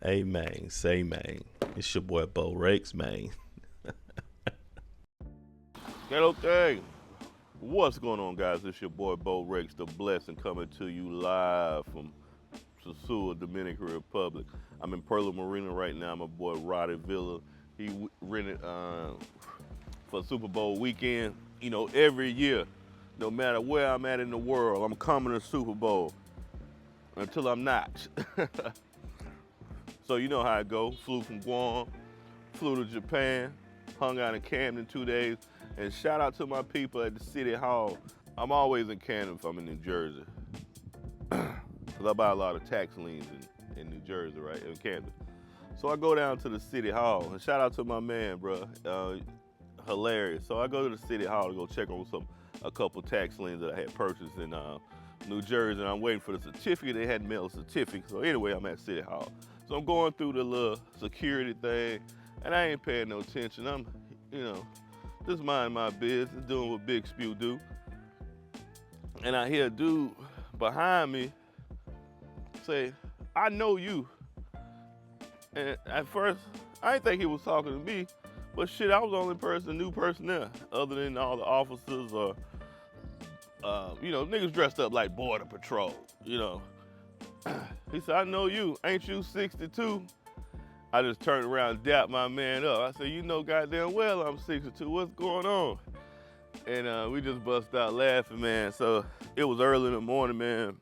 Hey man, say man. It's your boy Beau Rakes, man. Okay. What's going on, guys? It's your boy Beau Rakes, the blessing, coming to you live from Sosua, Dominican Republic. I'm in Perla, Marina right now. My boy Roddy Villa, he rented for Super Bowl weekend. You know, every year, no matter where I'm at in the world, I'm coming to Super Bowl until I'm not. So you know how it go. Flew from Guam, flew to Japan, hung out in Camden 2 days, and shout out to my people at the City Hall. I'm always in Camden if I'm in New Jersey, because I buy a lot of tax liens in New Jersey, right, in Camden. So I go down to the City Hall, and shout out to my man, bro, hilarious. So I go to the City Hall to go check on a couple tax liens that I had purchased in New Jersey, and I'm waiting for the certificate. They hadn't mailed a certificate, so anyway, I'm at City Hall. So I'm going through the little security thing, and I ain't paying no attention. I'm, just minding my business, doing what Big Spew do. And I hear a dude behind me say, "I know you." And at first, I didn't think he was talking to me, but shit, I was the only new person there, other than all the officers or, niggas dressed up like Border Patrol, He said, "I know you, ain't you 62? I just turned around and dapped my man up. I said, "You know goddamn well I'm 62, what's going on?" And we just bust out laughing, man. So it was early in the morning, man.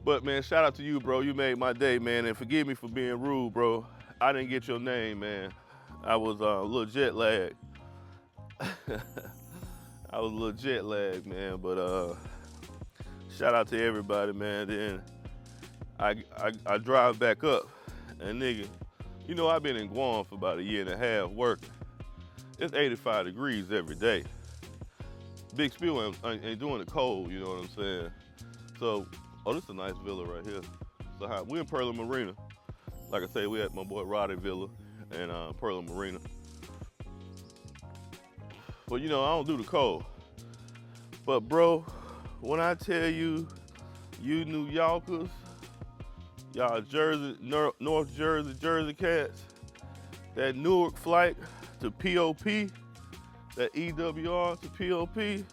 But man, shout out to you, bro. You made my day, man. And forgive me for being rude, bro. I didn't get your name, man. I was a little jet lagged. I was a little jet lagged, man. But shout out to everybody, man. Then I drive back up, and nigga, I've been in Guam for about a year and a half working. It's 85 degrees every day. Big Spew ain't doing the cold, you know what I'm saying? So, this is a nice villa right here. So we're in Perla Marina. Like I say, we at my boy Roddy Villa and Perla Marina. But I don't do the cold. But bro, when I tell you, you New Yorkers, y'all Jersey, North Jersey cats, that Newark flight to POP, that EWR to POP,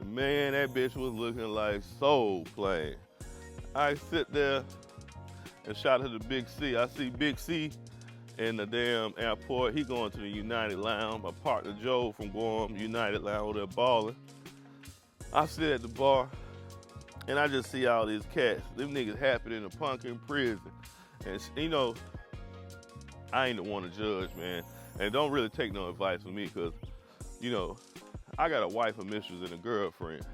man, that bitch was looking like soul plane. I sit there and shout to the Big C. I see Big C in the damn airport. He going to the United Lounge. My partner Joe from Guam, United Lounge, over there balling. I sit at the bar, and I just see all these cats. Them niggas happy in a punk in prison. And I ain't the one to judge, man. And don't really take no advice from me, because, I got a wife, a mistress, and a girlfriend.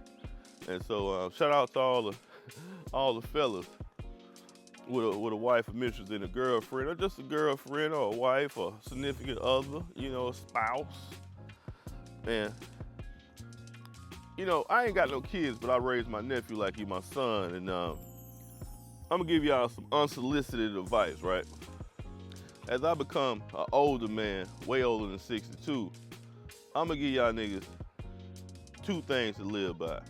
And so shout out to all the fellas with a wife, a mistress, and a girlfriend, or just a girlfriend or a wife or significant other, a spouse. And I ain't got no kids, but I raised my nephew like he my son, and I'm gonna give y'all some unsolicited advice, right? As I become an older man, way older than 62, I'm gonna give y'all niggas 2 things to live by.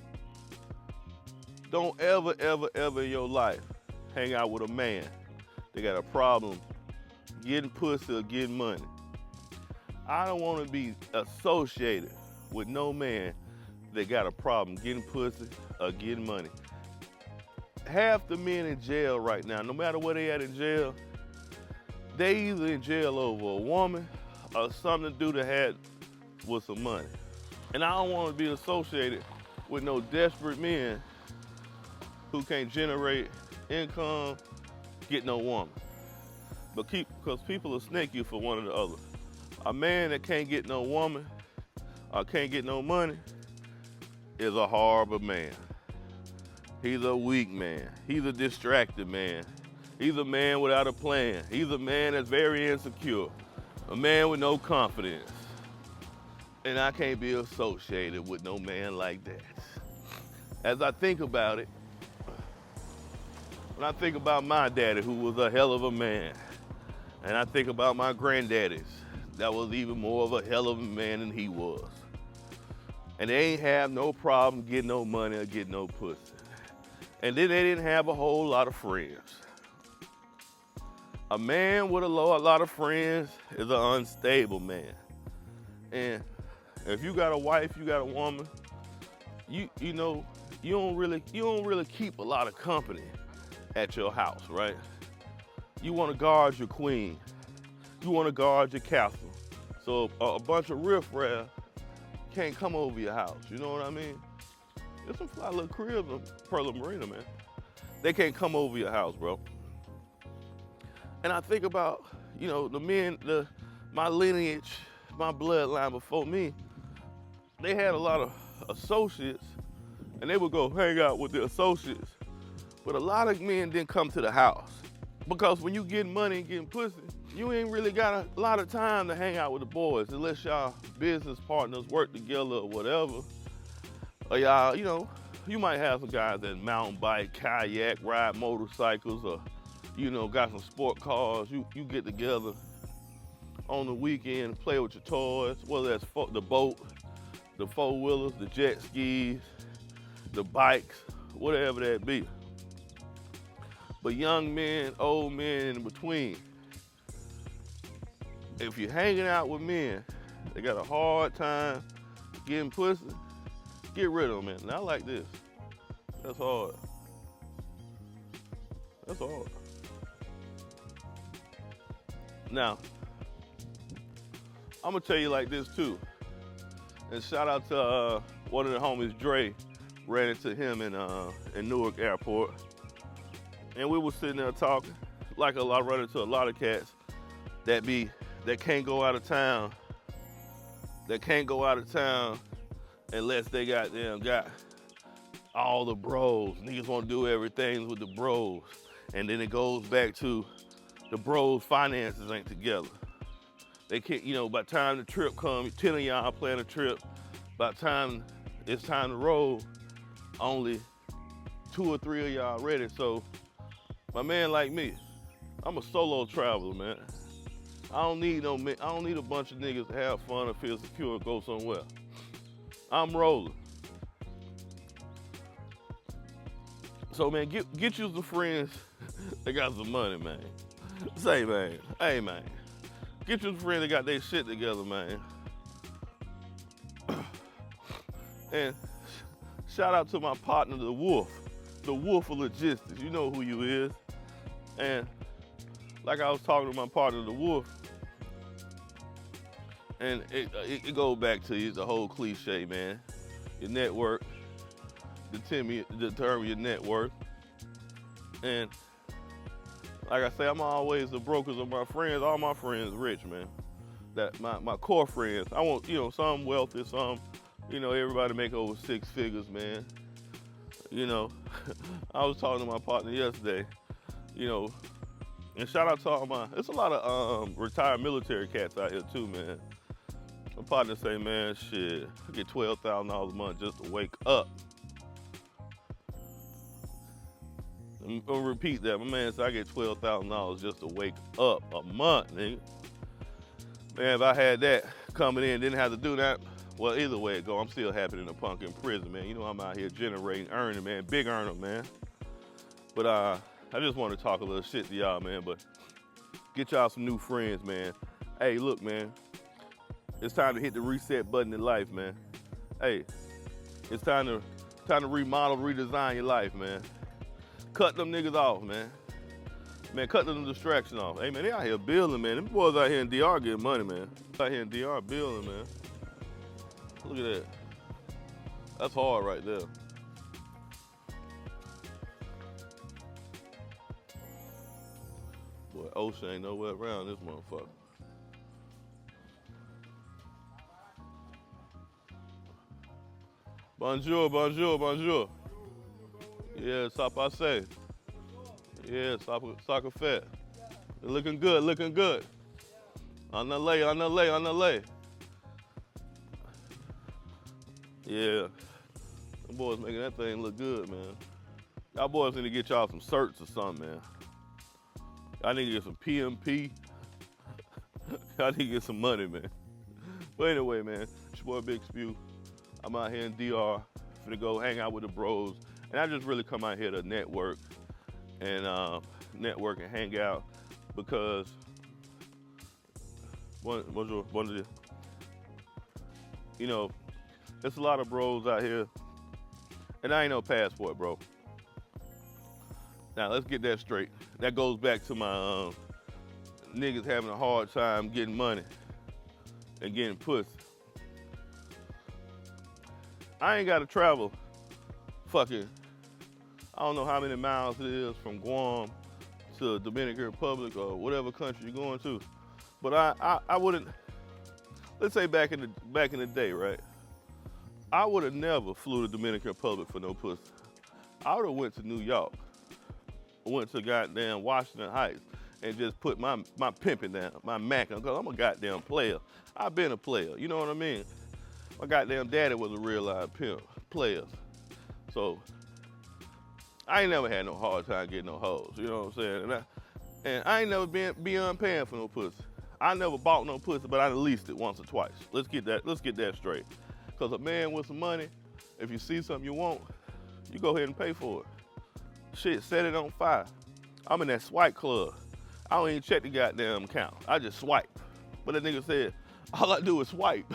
Don't ever, ever, ever in your life hang out with a man that got a problem getting pussy or getting money. I don't wanna be associated with no man that got a problem getting pussy or getting money. Half the men in jail right now, no matter where they at in jail, they either in jail over a woman or something to do that had with some money. And I don't want to be associated with no desperate men who can't generate income, get no woman. Because people will snake you for one or the other. A man that can't get no woman or can't get no money is a horrible man. He's a weak man. He's a distracted man. He's a man without a plan. He's a man that's very insecure. A man with no confidence. And I can't be associated with no man like that. As I think about it, when I think about my daddy, who was a hell of a man, and I think about my granddaddies, that was even more of a hell of a man than he was. And they ain't have no problem getting no money or getting no pussy. And then they didn't have a whole lot of friends. A man with a lot of friends is an unstable man. And if you got a wife, you got a woman, you know, you don't really keep a lot of company at your house, right? You want to guard your queen. You want to guard your castle. So a bunch of riffraff can't come over your house. You know what I mean? There's some fly little cribs in Perla, Marina, man. They can't come over your house, bro. And I think about, you know, the men, my lineage, my bloodline before me, they had a lot of associates, and they would go hang out with the associates. But a lot of men didn't come to the house. Because when you getting money and getting pussy, you ain't really got a lot of time to hang out with the boys unless y'all business partners work together or whatever. Or y'all, you know, you might have some guys that mountain bike, kayak, ride motorcycles, or, you know, got some sport cars. You get together on the weekend and play with your toys, whether that's the boat, the four-wheelers, the jet skis, the bikes, whatever that be. But young men, old men in between, if you're hanging out with men, they got a hard time getting pussy, get rid of them, man. Not like this. That's hard. That's hard. Now, I'm gonna tell you like this too. And shout out to one of the homies, Dre. Ran into him in Newark Airport. And we were sitting there talking, like I run into a lot of cats that can't go out of town. That can't go out of town unless they got all the bros. Niggas want to do everything with the bros. And then it goes back to the bros' finances ain't together. They can't, you know, by the time the trip comes, 10 of y'all plan a trip. By the time it's time to roll, only 2 or 3 of y'all ready. So my man like me, I'm a solo traveler, man. I don't need a bunch of niggas to have fun or feel secure and go somewhere. I'm rolling. So man, get you some friends that got some money, man. Say, man, hey man, get you some friends that got their shit together, man. And shout out to my partner, the Wolf of Logistics. You know who you is. And like I was talking to my partner, the Wolf, and it goes back to the whole cliche, man. Your network, determine your net worth. And like I say, I'm always the brokers of my friends. All my friends rich, man. That my core friends. I want, you know, some wealthy, some, you know, everybody make over 6 figures, man. You know, I was talking to my partner yesterday, you know, and shout out to all there's a lot of retired military cats out here too, man. My partner say, man, shit, I get $12,000 a month just to wake up. I'm gonna repeat that. My man said I get $12,000 just to wake up a month, nigga. Man, if I had that coming in, didn't have to do that, well, either way it go, I'm still happy in the punk in prison, man. You know I'm out here generating, earning, man, big earner, man. But I just want to talk a little shit to y'all, man, but get y'all some new friends, man. Hey, look, man, it's time to hit the reset button in life, man. Hey, it's time to remodel, redesign your life, man. Cut them niggas off, man. Man, cut them distractions off. Hey, man, they out here building, man. Them boys out here in DR getting money, man. Out here in DR building, man. Look at that. That's hard right there. Boy, Ocean ain't nowhere around this motherfucker. Bonjour, bonjour, bonjour. Yeah, ça passe. Yeah, soccer fat. Looking good, looking good. On the lay, on the lay, on the lay. Yeah, them boys making that thing look good, man. Y'all boys need to get y'all some certs or something, man. I need to get some PMP. I need to get some money, man. But anyway, man, it's your boy Big Spew. I'm out here in DR, finna go hang out with the bros. And I just really come out here to network and hang out. because you know, there's a lot of bros out here, and I ain't no passport, bro. Now let's get that straight. That goes back to my niggas having a hard time getting money and getting pussy. I ain't gotta travel fucking, I don't know how many miles it is from Guam to Dominican Republic or whatever country you're going to. But I wouldn't, let's say back in the day, right? I would have never flew to Dominican Republic for no pussy. I would have went to New York, went to goddamn Washington Heights, and just put my pimping down, my Mac on, because I'm a goddamn player. I've been a player, you know what I mean? My goddamn daddy was a real live pimp, player. So I ain't never had no hard time getting no hoes, you know what I'm saying? And I ain't never been beyond paying for no pussy. I never bought no pussy, but I leased it once or twice. Let's get that straight. Because a man with some money, if you see something you want, you go ahead and pay for it. Shit, set it on fire. I'm in that swipe club. I don't even check the goddamn account. I just swipe. But that nigga said, all I do is swipe.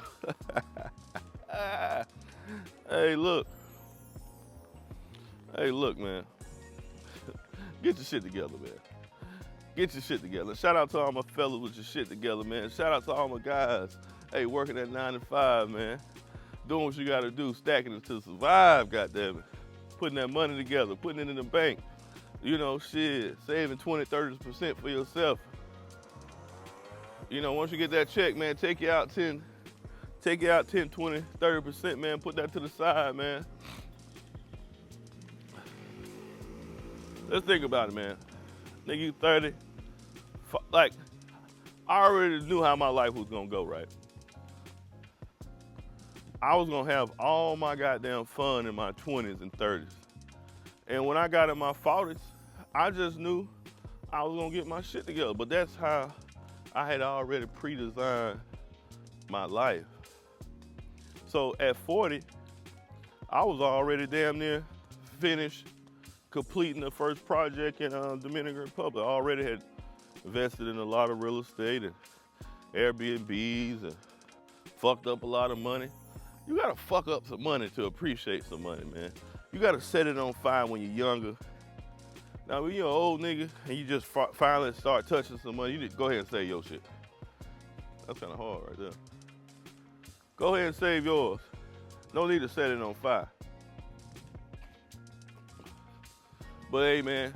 Hey, look. Hey, look, man. Get your shit together, man. Get your shit together. Shout out to all my fellas with your shit together, man. Shout out to all my guys. Hey, working at 9 to 5, man. Doing what you gotta do, stacking it to survive, goddammit. Putting that money together, putting it in the bank. You know, shit, saving 20, 30% for yourself. You know, once you get that check, man, take you out 10, 20, 30%, man. Put that to the side, man. Let's think about it, man. Nigga, you 30. Like, I already knew how my life was gonna go, right? I was gonna have all my goddamn fun in my 20s and 30s. And when I got in my 40s, I just knew I was gonna get my shit together. But that's how I had already pre-designed my life. So at 40, I was already damn near finished completing the first project in Dominican Republic. I already had invested in a lot of real estate and Airbnbs and fucked up a lot of money. You gotta fuck up some money to appreciate some money, man. You gotta set it on fire when you're younger. Now, when you're an old nigga and you just finally start touching some money, you need to go ahead and save your shit. That's kind of hard right there. Go ahead and save yours. No need to set it on fire. But hey, man,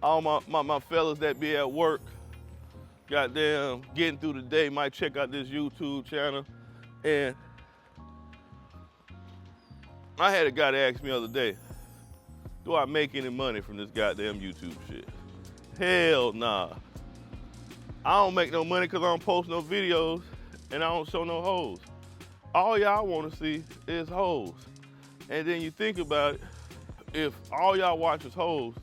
all my fellas that be at work, goddamn, getting through the day, might check out this YouTube channel. And I had a guy that asked me the other day, do I make any money from this goddamn YouTube shit? Hell nah. I don't make no money because I don't post no videos and I don't show no hoes. All y'all want to see is hoes. And then you think about it, if all y'all watch is hoes,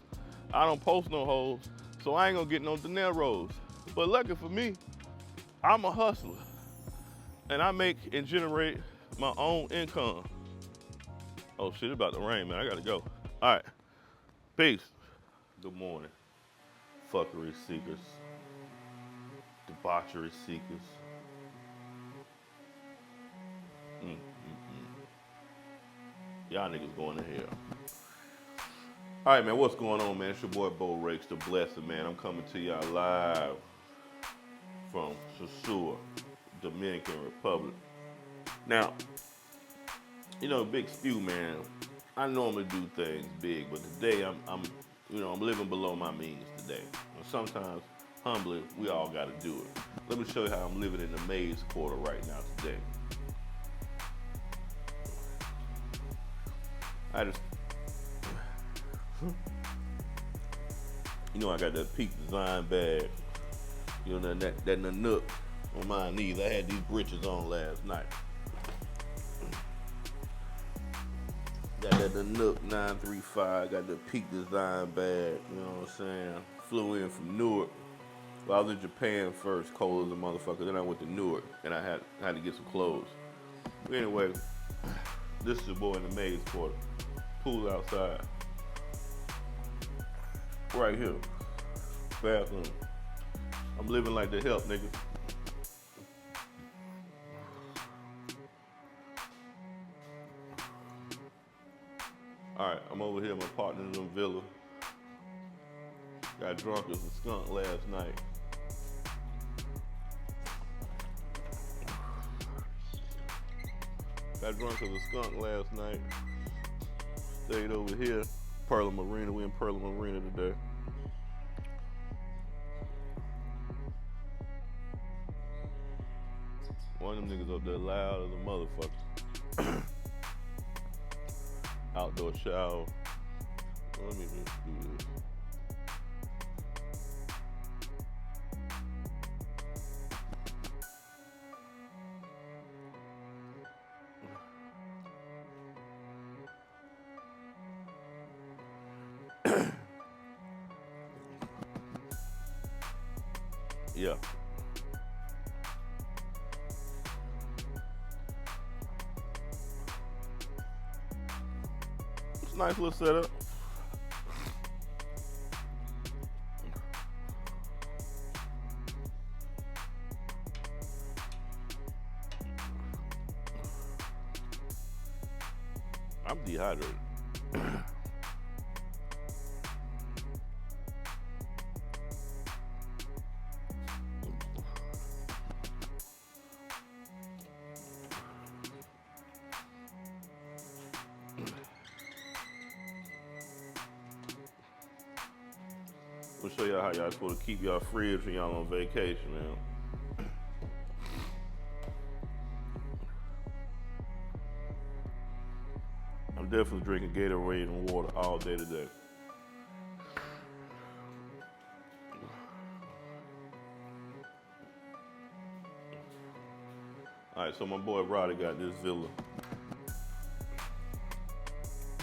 I don't post no hoes, so I ain't gonna get no dineros. But lucky for me, I'm a hustler. And I make and generate my own income. Oh shit, it's about to rain, man. I gotta go. All right, peace. Good morning, fuckery seekers, debauchery seekers. Y'all niggas going to hell. All right, man, what's going on, man? It's your boy, Beau, Rakes, the Blessed, man. I'm coming to y'all live from Sosua, Dominican Republic. Now, you know, big spew, man. I normally do things big, but today I'm living below my means today. And sometimes, humbly, we all got to do it. Let me show you how I'm living in the Maze Quarter right now today. You know, I got that peak design bag. You know, that nook on my knees. I had these britches on last night. Got that nook 935. Got the peak design bag. You know what I'm saying? Flew in from Newark. Well, I was in Japan first, cold as a motherfucker. Then I went to Newark, and I had to get some clothes. But anyway, this is your boy in the Maze Quarter. Pool outside. Right here. Bathroom. I'm living like the help, nigga. All right, I'm over here, my partner in the villa. Got drunk as a skunk last night. Got drunk as a skunk last night. Stayed over here, Perla Marina. We in Perla Marina today. One of them niggas up there loud as a motherfucker. Outdoor shower. Let me just do this. Yeah. It's a nice little setup. I'm dehydrated. We'll show y'all how y'all supposed to keep y'all fridge when y'all on vacation, man. I'm definitely drinking Gatorade and water all day today. All right, so my boy Roddy got this villa.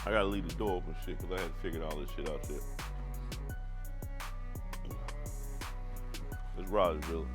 I gotta leave the door open shit, cause I had to figure all this shit out yet. It's Roddy's villa.